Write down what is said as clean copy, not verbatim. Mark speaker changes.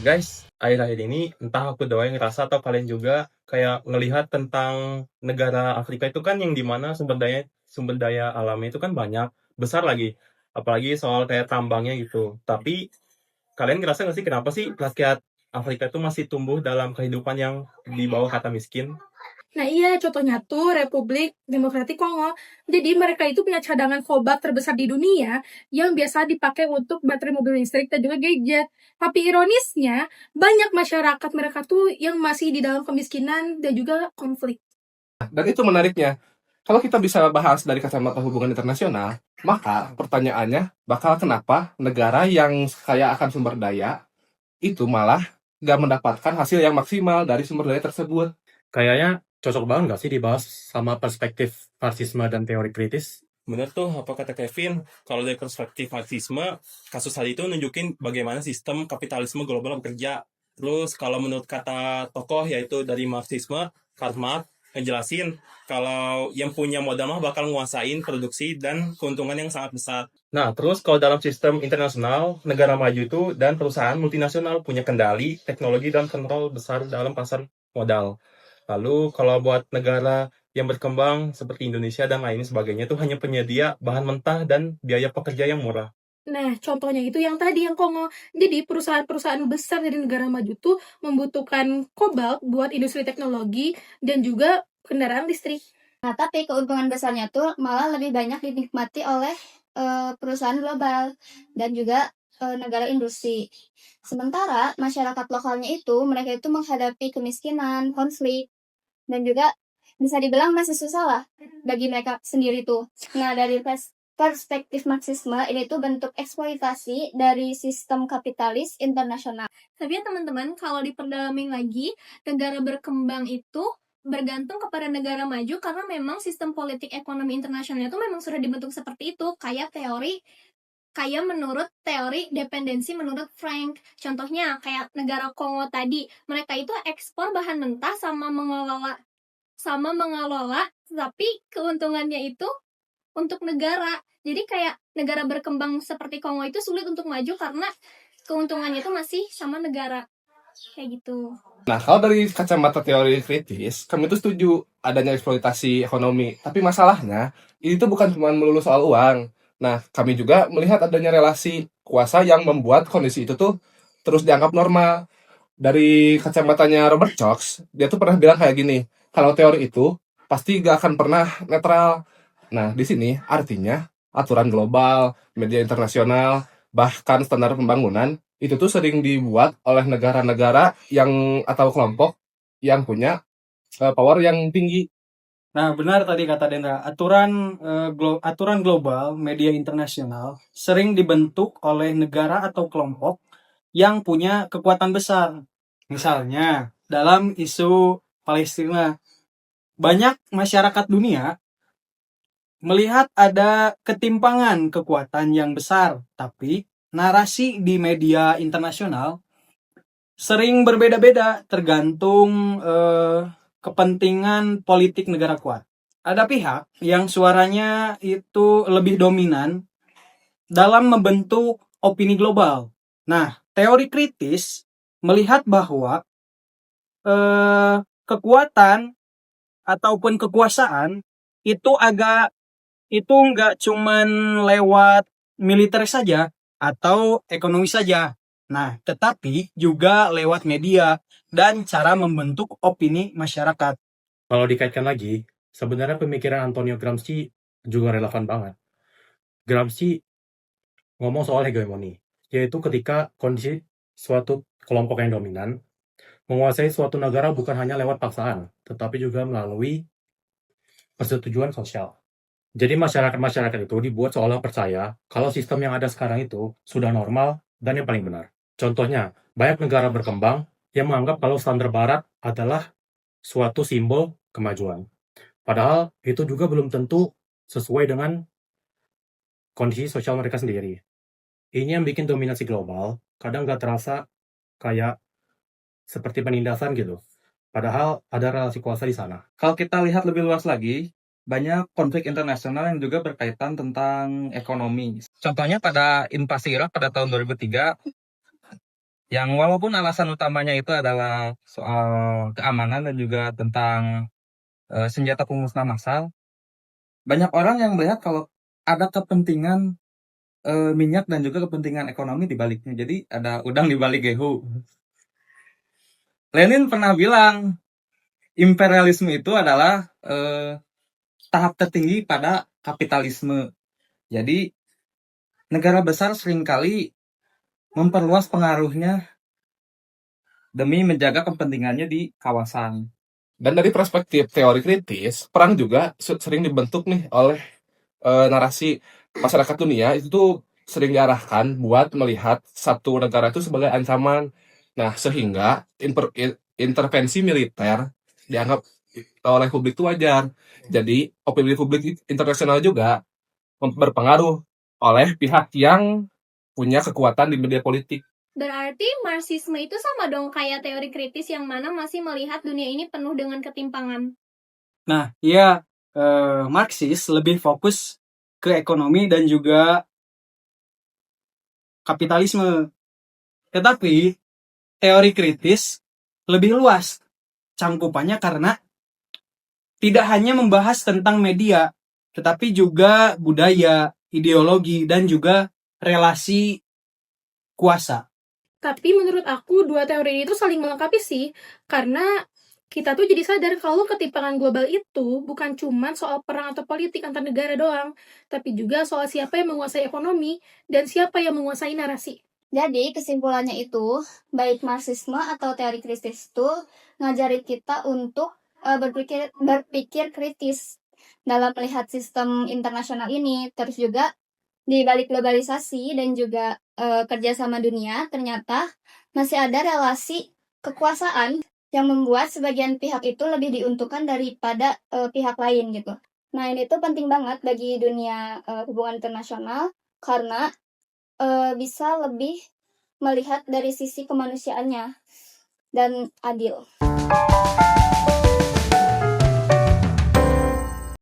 Speaker 1: Guys, akhir-akhir ini entah aku doang ngerasa atau kalian juga kayak ngelihat tentang negara Afrika itu kan yang dimana sumber daya alamnya itu kan banyak, besar lagi. Apalagi soal kayak tambangnya gitu. Tapi kalian ngerasa nggak sih kenapa sih rakyat Afrika itu masih tumbuh dalam kehidupan yang di bawah kata miskin?
Speaker 2: Nah iya, contohnya tuh Republik Demokratik Kongo. Jadi mereka itu punya cadangan kobalt terbesar di dunia yang biasa dipakai untuk baterai mobil listrik dan juga gadget. Tapi ironisnya, banyak masyarakat mereka tuh yang masih di dalam kemiskinan dan juga konflik.
Speaker 3: Dan itu menariknya. Kalau kita bisa bahas dari kacamata hubungan internasional, maka pertanyaannya bakal kenapa negara yang kaya akan sumber daya itu malah nggak mendapatkan hasil yang maksimal dari sumber daya tersebut.
Speaker 1: Kayaknya cocok banget nggak sih dibahas sama perspektif marxisme dan teori kritis? Bener tuh apa kata Kevin, kalau dari perspektif marxisme, kasus tadi itu nunjukin bagaimana sistem kapitalisme global bekerja. Terus kalau menurut kata tokoh yaitu dari marxisme, Karl Marx, ngejelasin kalau yang punya modal mah bakal nguasain produksi dan keuntungan yang sangat besar. Nah, terus kalau dalam sistem internasional, negara maju itu dan perusahaan multinasional punya kendali, teknologi, dan kontrol besar dalam pasar modal. Lalu kalau buat negara yang berkembang seperti Indonesia dan lain sebagainya itu hanya penyedia bahan mentah dan biaya pekerja yang murah.
Speaker 2: Nah, contohnya itu yang tadi, yang Kongo. Jadi, perusahaan-perusahaan besar dari negara maju tuh membutuhkan kobalt buat industri teknologi dan juga kendaraan listrik.
Speaker 4: Nah, tapi keuntungan besarnya tuh malah lebih banyak dinikmati oleh perusahaan global dan juga negara industri. Sementara masyarakat lokalnya itu mereka itu menghadapi kemiskinan, konflik, dan juga bisa dibilang masih susah lah bagi mereka sendiri tuh. Nah, dari perspektif Marxisme, ini tuh bentuk eksploitasi dari sistem kapitalis internasional.
Speaker 5: Tapi ya teman-teman, kalau diperdalamin lagi, negara berkembang itu bergantung kepada negara maju karena memang sistem politik ekonomi internasional itu memang sudah dibentuk seperti itu, kayak menurut teori dependensi menurut Frank. Contohnya kayak negara Kongo tadi, mereka itu ekspor bahan mentah sama mengelola, tapi keuntungannya itu untuk negara. Jadi kayak negara berkembang seperti Kongo itu sulit untuk maju karena keuntungannya itu masih sama negara. Kayak gitu.
Speaker 3: Nah, kalau dari kacamata teori kritis, kami itu setuju adanya eksploitasi ekonomi. Tapi masalahnya, ini tuh bukan cuma melulu soal uang. Nah, kami juga melihat adanya relasi kuasa yang membuat kondisi itu tuh terus dianggap normal. Dari kacamatanya Robert Cox, dia tuh pernah bilang kayak gini, kalau teori itu pasti gak akan pernah netral. Nah, di sini artinya aturan global, media internasional, bahkan standar pembangunan itu tuh sering dibuat oleh negara-negara yang atau kelompok yang punya power yang tinggi.
Speaker 6: Nah, benar tadi kata Dendra, aturan global media internasional sering dibentuk oleh negara atau kelompok yang punya kekuatan besar. Misalnya, dalam isu Palestina, banyak masyarakat dunia melihat ada ketimpangan kekuatan yang besar, tapi narasi di media internasional sering berbeda-beda tergantung kepentingan politik negara kuat. Ada pihak yang suaranya itu lebih dominan dalam membentuk opini global. Nah, teori kritis melihat bahwa kekuatan ataupun kekuasaan itu nggak cuman lewat militer saja atau ekonomi saja. Nah, tetapi juga lewat media dan cara membentuk opini masyarakat.
Speaker 1: Kalau dikaitkan lagi, sebenarnya pemikiran Antonio Gramsci juga relevan banget. Gramsci ngomong soal hegemoni, yaitu ketika kondisi suatu kelompok yang dominan menguasai suatu negara bukan hanya lewat paksaan, tetapi juga melalui persetujuan sosial. Jadi masyarakat-masyarakat itu dibuat seolah percaya kalau sistem yang ada sekarang itu sudah normal dan yang paling benar. Contohnya, banyak negara berkembang yang menganggap kalau standar barat adalah suatu simbol kemajuan. Padahal itu juga belum tentu sesuai dengan kondisi sosial mereka sendiri. Ini yang bikin dominasi global kadang nggak terasa kayak seperti penindasan gitu. Padahal ada relasi kuasa di sana.
Speaker 7: Kalau kita lihat lebih luas lagi, banyak konflik internasional yang juga berkaitan tentang ekonomi. Contohnya pada invasi Irak pada tahun 2003, Yang walaupun alasan utamanya itu adalah soal keamanan dan juga tentang senjata pemusnah massal, banyak orang yang melihat kalau ada kepentingan minyak dan juga kepentingan ekonomi di baliknya. Jadi ada udang di balik gehu. Lenin pernah bilang imperialisme itu adalah tahap tertinggi pada kapitalisme. Jadi negara besar seringkali memperluas pengaruhnya demi menjaga kepentingannya di kawasan.
Speaker 3: Dan dari perspektif teori kritis, perang juga sering dibentuk nih oleh narasi masyarakat dunia itu tuh sering diarahkan buat melihat satu negara itu sebagai ancaman. Nah, sehingga intervensi militer dianggap oleh publik itu wajar. Jadi, opini publik internasional juga berpengaruh oleh pihak yang punya kekuatan di media politik.
Speaker 5: Berarti Marxisme itu sama dong kayak teori kritis yang mana masih melihat dunia ini penuh dengan ketimpangan.
Speaker 6: Nah, ya Marxis lebih fokus ke ekonomi dan juga kapitalisme. Tetapi teori kritis lebih luas cangkupannya karena tidak hanya membahas tentang media, tetapi juga budaya, ideologi, dan juga relasi kuasa.
Speaker 2: Tapi menurut aku dua teori ini tuh saling melengkapi sih, karena kita tuh jadi sadar kalau ketimpangan global itu bukan cuma soal perang atau politik antar negara doang, tapi juga soal siapa yang menguasai ekonomi dan siapa yang menguasai narasi.
Speaker 4: Jadi kesimpulannya itu, baik Marxisme atau teori kritis itu ngajarin kita untuk berpikir kritis dalam melihat sistem internasional ini. Terus juga di balik globalisasi dan juga kerjasama dunia, ternyata masih ada relasi kekuasaan yang membuat sebagian pihak itu lebih diuntungkan daripada pihak lain gitu. Nah, ini tuh penting banget bagi dunia hubungan internasional karena bisa lebih melihat dari sisi kemanusiaannya dan adil.